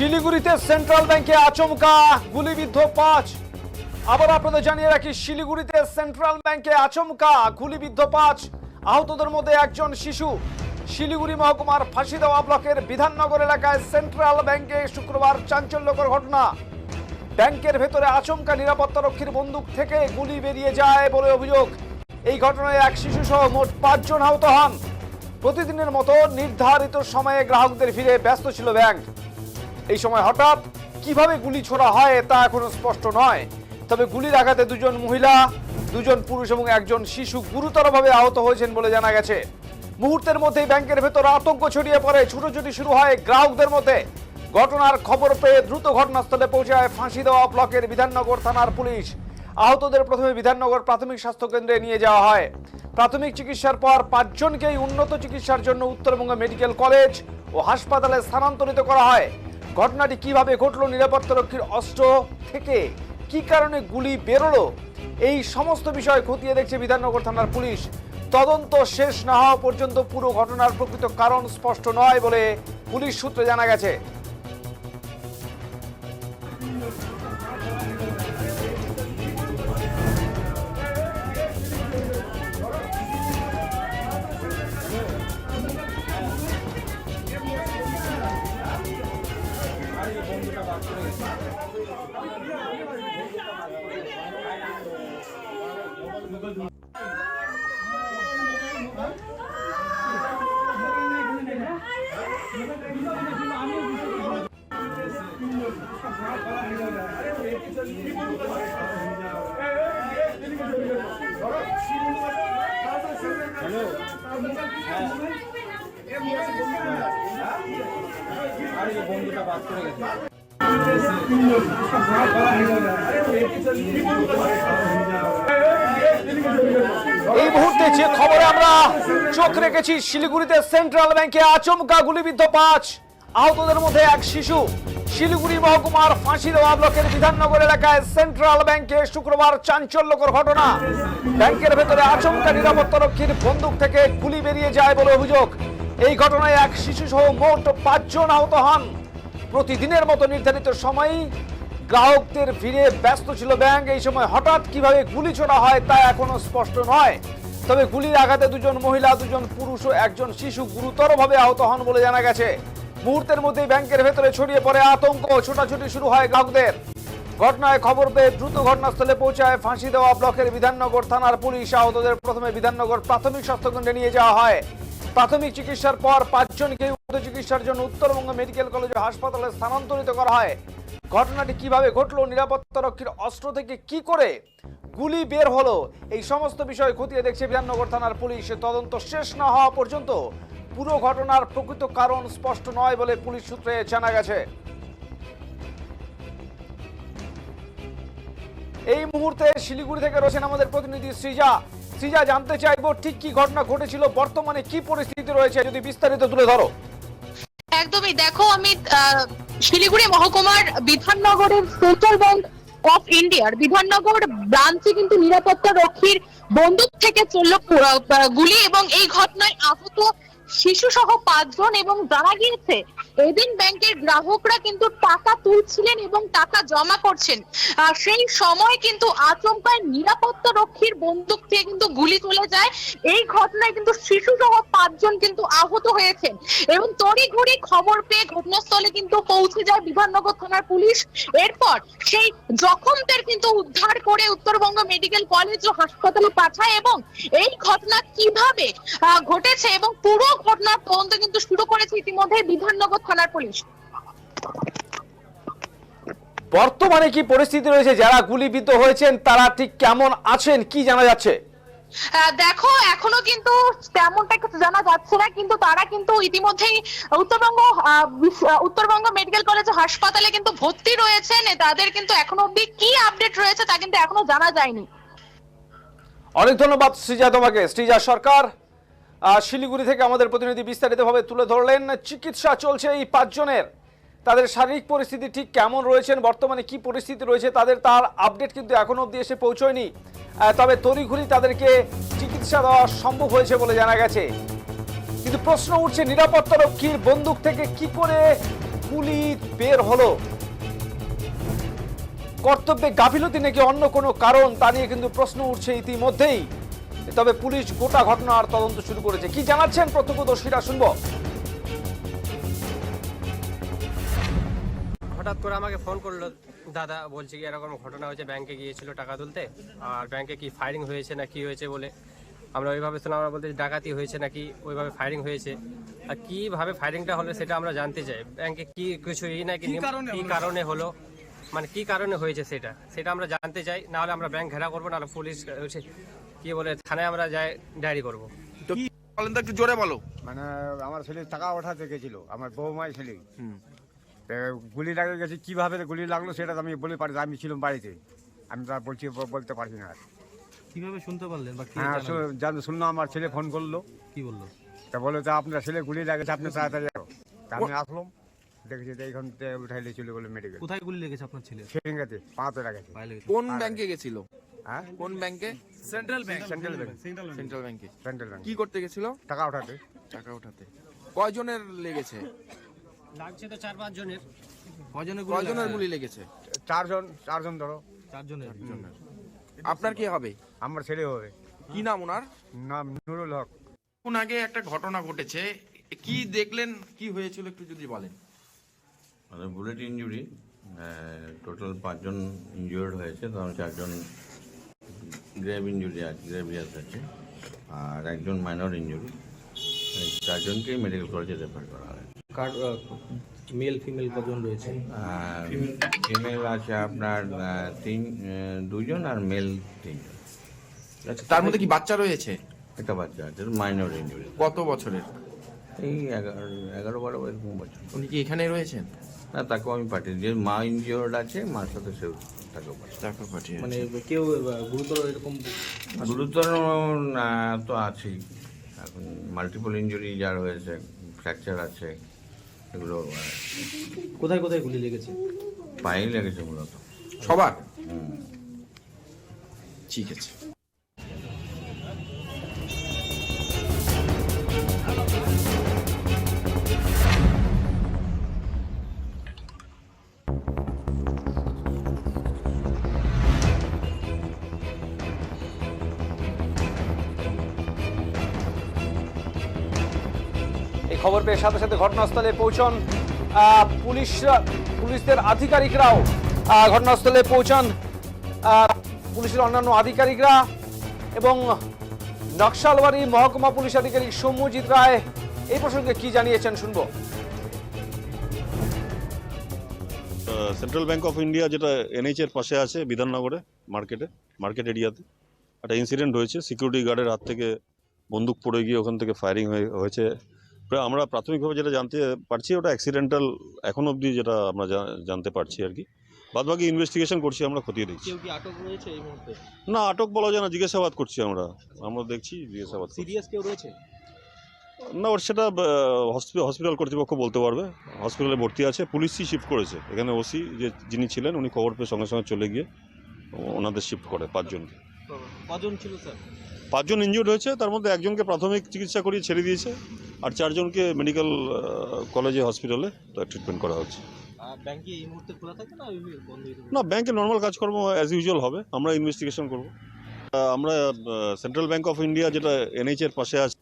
শিলিগুড়িতে সেন্ট্রাল ব্যাংকে আচমকা গুলিবিদ্ধ ৫। আবার আপনাদের জানিয়ে রাখি, শিলিগুড়িতে সেন্ট্রাল ব্যাংকে আচমকা গুলিবিদ্ধ ৫। আহতদের মধ্যে একজন শিশু। শিলিগুড়ি মহকুমার ফাঁসিদেওয়া ব্লকের বিধাননগর এলাকায় সেন্ট্রাল ব্যাংকে শুক্রবার চাঞ্চল্যকর ঘটনা। ব্যাংকের ভেতরে আচমকা নিরাপত্তারক্ষীর বন্দুক থেকে গুলি বেরিয়ে যায় বলে অভিযোগ। এই ঘটনায় এক শিশু সহ মোট ৫ জন আহত হন। প্রতিদিনের মতো নির্ধারিত সময়ে গ্রাহকদের ভিড়ে ব্যস্ত ছিল ব্যাংক। এই সময় হঠাৎ কিভাবে গুলি ছোড়া হয় তা এখনো স্পষ্ট নয়। তবে গুলির আঘাতে ২ জন মহিলা, ২ জন পুরুষ এবং একজন শিশু গুরুতরভাবে আহত হয়েছেন বলে জানা গেছে। মুহূর্তের মধ্যেই ব্যাংকের ভেতর আতঙ্ক ছড়িয়ে পড়ে, ছুটোছুটি শুরু হয় গ্রাহকদের মধ্যে। ঘটনার খবর পেয়ে দ্রুত ঘটনাস্থলে পৌঁছায় ফাঁসিদেওয়া ব্লকের বিধাননগর থানার পুলিশ। আহতদের প্রথমে বিধাননগর প্রাথমিক স্বাস্থ্য কেন্দ্রে নিয়ে যাওয়া হয়। প্রাথমিক চিকিৎসার পর ৫ জনকেই উন্নত চিকিৎসার জন্য উত্তরবঙ্গ মেডিকেল কলেজ ও হাসপাতালে স্থানান্তরিত করা হয়। ঘটনাটি কিভাবে ঘটলো, নিরাপত্তারক্ষীর অস্ত্র থেকে কি কারণে গুলি বেরোলো, এই সমস্ত বিষয় খতিয়ে দেখছে বিধাননগর থানার পুলিশ। তদন্ত শেষ না হওয়া পর্যন্ত পুরো ঘটনার প্রকৃত কারণ স্পষ্ট নয় বলে পুলিশ সূত্রে জানা গেছে। এই মুহূর্তে যে খবরে আমরা চোখ রেখেছি, শিলিগুড়িতে সেন্ট্রাল ব্যাংকে আচমকা গুলিবিদ্ধ ৫। আহতদের মধ্যে এক শিশু। শিলিগুড়ি মহকুমার ফাঁসিদেওয়া ব্লকের বিধাননগর এলাকায় সেন্ট্রাল ব্যাংকে শুক্রবার চাঞ্চল্যকর ঘটনা। ব্যাংকের ভেতরে আচমকা নিরাপত্তারক্ষীর বন্দুক থেকে গুলি বেরিয়ে যায় বলে অভিযোগ। এই ঘটনায় এক শিশু সহ মোট ৫ জন আহত হন। প্রতিদিনের মতো নির্ধারিত সময় গ্রাহকদের ভিড়ে ব্যস্ত ছিল ব্যাংক। এই সময় হঠাৎ কিভাবে গুলি ছোড়া হয় তা এখনো স্পষ্ট নয়। তবে গুলির আঘাতে ২ জন মহিলা, ২ জন পুরুষ ও একজন শিশু গুরুতরভাবে আহত হন বলে জানা গেছে। মুহূর্তের মধ্যেই ব্যাংকের ভেতরে ছড়িয়ে পড়ে আতঙ্ক, ছোটাছুটি শুরু হয় গ্রাহকদের। ঘটনায় খবর পেয়ে দ্রুত ঘটনাস্থলে পৌঁছায় ফাঁসিদেওয়া ব্লকের বিধাননগর থানার পুলিশ। আহতদের প্রথমে বিধাননগর প্রাথমিক স্বাস্থ্যকেন্দ্রে নিয়ে যাওয়া হয়। প্রাথমিক চিকিৎসার পর ৫ জনকে উন্নত চিকিৎসার জন্য উত্তরবঙ্গ মেডিকেল কলেজ ও হাসপাতালে স্থানান্তরিত করা হয়। ঘটনাটি কিভাবে ঘটলো, নিরাপত্তারক্ষীর অস্ত্র থেকে কি করে গুলি বের হলো, এই সমস্ত বিষয় খতিয়ে দেখছে বিধাননগর থানার পুলিশ। তদন্ত শেষ না হওয়া পর্যন্ত পুরো ঘটনার প্রকৃত কারণ স্পষ্ট নয় বলে পুলিশ সূত্রে জানা গেছে। এই মুহূর্তে শিলিগুড়ি থেকে রয়েছেন আমাদের প্রতিনিধি সৃজা। সৃজা, জানতে চাইবো ঠিক কি ঘটনা ঘটেছিল, বর্তমানে কি পরিস্থিতি রয়েছে, যদি বিস্তারিত তুলে ধরো। একদমই, দেখো আমি শিলিগুড়ি মহকুমার বিধাননগরের সেন্ট্রাল ব্যাংক অফ ইন্ডিয়ার বিধাননগর ব্রাঞ্চে কিন্তু নিরাপত্তা রক্ষীর বন্দুক থেকে চলল গুলি এবং এই ঘটনায় আহত শিশু সহ ৫ জন। এবং জানা গিয়েছে এদিন ব্যাংকের গ্রাহকরা কিন্তু টাকা তুলছিলেন এবং টাকা জমা করছেন। সেই সময় কিন্তু আচমকা নিরাপত্তা রক্ষীর বন্দুক থেকে কিন্তু গুলি চলে যায়। এই ঘটনায় কিন্তু শিশু সহ ৫ জন কিন্তু আহত হয়েছেন এবং তড়িঘড়ি খবর পেয়ে ঘটনাস্থলে কিন্তু পৌঁছে যায় বিধাননগর থানার পুলিশ। এরপর সেই জখমদের কিন্তু উদ্ধার করে উত্তরবঙ্গ মেডিকেল কলেজ ও হাসপাতালে পাঠায় এবং এই ঘটনা কিভাবে ঘটেছে এবং পুরো ঘটনার তদন্ত কিন্তু শুরু করেছে ইতিমধ্যে বিধাননগর থানার পুলিশ। বর্তমানে কি পরিস্থিতি রয়েছে, যারা গুলিবিদ্ধ হয়েছেন তারা ঠিক কেমন আছেন, কি জানা যাচ্ছে? দেখো এখনো কিন্তু তেমনটা কিছু জানা যাচ্ছে না, কিন্তু তারা কিন্তু ইতিমধ্যেই উত্তরবঙ্গ মেডিকেল কলেজ হাসপাতালে কিন্তু ভর্তি রয়েছেন। তাদের কিন্তু এখনো অবধি কি আপডেট রয়েছে তা কিন্তু এখনো জানা যায়নি। অনেক ধন্যবাদ সৃজা তোমাকে। সৃজা সরকার শিলিগুড়ি থেকে আমাদের প্রতিনিধি বিস্তারিতভাবে তুলে ধরলেন। চিকিৎসা চলছে এই ৫ জনের, তাদের শারীরিক পরিস্থিতি ঠিক কেমন রয়েছেন, বর্তমানে কি পরিস্থিতি রয়েছে তার আপডেট কিন্তু এখনো অবধি এসে পৌঁছয়নি। তবে তড়িঘড়ি তাদেরকে চিকিৎসা দেওয়া সম্ভব হয়েছে বলে জানা গেছে। কিন্তু প্রশ্ন উঠছে, নিরাপত্তারক্ষীর বন্দুক থেকে কি করে গুলি বের হলো। কর্তব্যে গাফিলতি নাকি অন্য কোনো কারণ, তা নিয়ে কিন্তু প্রশ্ন উঠছে ইতিমধ্যেই। তবে পুলিশ গোটা ঘটনার তদন্ত শুরু করেছে। কি জানাচ্ছেন প্রত্যক্ষদর্শীরা, শুনবো। হঠাৎ করে আমাকে ফোন করলো দাদা, বলছে কি এরকম ঘটনা হয়েছে, ব্যাংকে গিয়েছিল টাকা তুলতে, আর ব্যাংকে কি ফায়ারিং হয়েছে না কি হয়েছে বলে আমরা ওইভাবে শুনলাম। আমরা বলতে ডাকাতি হয়েছে নাকি ওইভাবে ফায়ারিং হয়েছে, আর কিভাবে ফায়ারিংটা হলো সেটা আমরা জানতে চাই। ব্যাংকে কি কিছু নাকি কি কারণে হলো, মানে কি কারণে হয়েছে সেটা আমরা জানতে চাই। নাহলে আমরা ব্যাংক ঘেরা করবো, নাহলে পুলিশ কি বলে থানায় আমরা যাই ডায়েরি করবো। তো কি বলেন তো, একটু জোরে বলো। মানে আমার ছেলে টাকা ওঠাতে গেছিল, আমার বৌমাই ছেলে। গুলি লাগে গেছে, কিভাবে গুলি লাগলো সেটা তো আমি বলে পারি, আমি ছিলাম বাড়িতে, আমি তা বলতে পারছি না। কিভাবে শুনতে পারলেন বা কি হ্যাঁ, জানালেন? শুনলাম আমার ছেলে ফোন করলো, কি বললো? তা বললো যে আপনার ছেলে গুলি লাগেছে, আপনি তাড়াতাড়ি যাও। তা আমি আসলাম, দেখেছি যে এইখান থেকে উঠাইলে চলে গেলো মেডিকেল। কোথায় গুলি লেগেছে আপনার ছেলে? সেরিঙ্গাতে পাঁচে গেছে। পায়ে লেগেছে। কোন ব্যাংকে গেছিল? হ্যাঁ, কোন ব্যাংকে? Central bank. সেন্ট্রাল ব্যাংকে। Central bank. কি করতে গেছিল? টাকা ওঠাতে। টাকা ওঠাতে। কয়জনের লেগেছে? লাগছে তো 4-5 জনের। কয়জনের গুলি লেগেছে? চারজন ধরো। চারজনের। আপনার কি হবে? আমার ছেলে হবে। কি নাম ওনার? নাম নুরুল হক। কোন আগে একটা ঘটনা ঘটেছে, কি দেখলেন, কি হয়েছিল একটু যদি বলেন। মানে বুলেট ইঞ্জুরি, টোটাল 5 জন ইনজুর্ড হয়েছে, তার 4 জন গ্রেভ ইঞ্জুরি আছে, গ্রেভিয়াস আছে, আর একজন মাইনর ইঞ্জুরি। 4 জনকেই মেডিকেল কলেজে রেফার করা হয়। মেল ফিমেল কজন রয়েছে? ফিমেল আছে আপনার 2 জন, আর মেল 3 জন। আচ্ছা, তার মধ্যে কি বাচ্চা রয়েছে? একটা বাচ্চা আছে মাইনর ইঞ্জুরি, কত বছরের? এই 11-12 এরকম বছর। উনি কি এখানে রয়েছেন? না, তাকেও আমি পাঠিয়ে, যে মা ইনজিওর্ড আছে মার সাথে সেও তাকেও পাঠিয়ে। টাকা পাঠিয়ে মানে কেউ গুরুতর এরকম? গুরুতর তো আছেই, এখন মাল্টিপল ইনজুরি যার হয়েছে, ফ্র্যাকচার আছে, এগুলো কোথায় কোথায় গুলি লেগেছে? পায়ে লেগেছে মূলত সবার? ঠিক আছে। এই খবর পেয়ে সাথে সাথে ঘটনাস্থলে পৌঁছন পুলিশের আধিকারিকরাও। ঘটনাস্থলে পৌঁছান পুলিশের অন্যান্য আধিকারিকরা এবং নকশালবাড়ি মহকুমা পুলিশ আধিকারিক সৌম্যজিৎ রায় এই প্রসঙ্গে কি জানিয়েছেন, শুনবো। সেন্ট্রাল ব্যাংক অফ ইন্ডিয়া, যেটা এনএইচ এর পাশে আছে বিধাননগরে, মার্কেট এরিয়াতে একটা ইনসিডেন্ট হয়েছে। সিকিউরিটি গার্ডের হাত থেকে বন্দুক পড়ে গিয়ে ওখান থেকে ফায়ারিং হয়েছে। আমরা প্রাথমিকভাবে যেটা জানতে পারছি ওটা অ্যাক্সিডেন্টাল, এখন অবধি যেটা আমরা জানতে পারছি আর কি। বাদবাকি ইনভেস্টিগেশন করছি, আমরা খতিয়ে দেখছি। কেউ কি আটক রয়েছে এই মুহূর্তে? না, আটক বলা যায় না, জিজ্ঞাসাবাদ করছি আমরা দেখছি জিজ্ঞাসাবাদ। সিরিয়াস কেউ রয়েছে? না, ওর সেটা হসপিটাল কর্তৃপক্ষ বলতে পারবে। হসপিটালে ভর্তি আছে, পুলিশই শিফট করেছে। এখানে ওসি যিনি ছিলেন উনি খবর পেয়ে সঙ্গে সঙ্গে চলে গিয়ে ওনাদের শিফট করে 5 জনকে। কজন ছিল স্যার? 5 জন ইনজিউর্ড হয়েছে, তার মধ্যে একজনকে প্রাথমিক চিকিৎসা করিয়ে ছেড়ে দিয়েছে, আর 4 জনকে মেডিকেল কলেজে হসপিটালে ট্রিটমেন্ট করা হচ্ছে। ব্যাংক কি এই মুহূর্তে খোলা থাকে না বন্ধ? না, ব্যাংকে নর্মাল কাজকর্ম অ্যাজ ইউজুয়াল হবে, আমরা ইনভেস্টিগেশন করব। আমরা সেন্ট্রাল ব্যাংক অফ ইন্ডিয়া, যেটা এনএইচ এর পাশে আছে।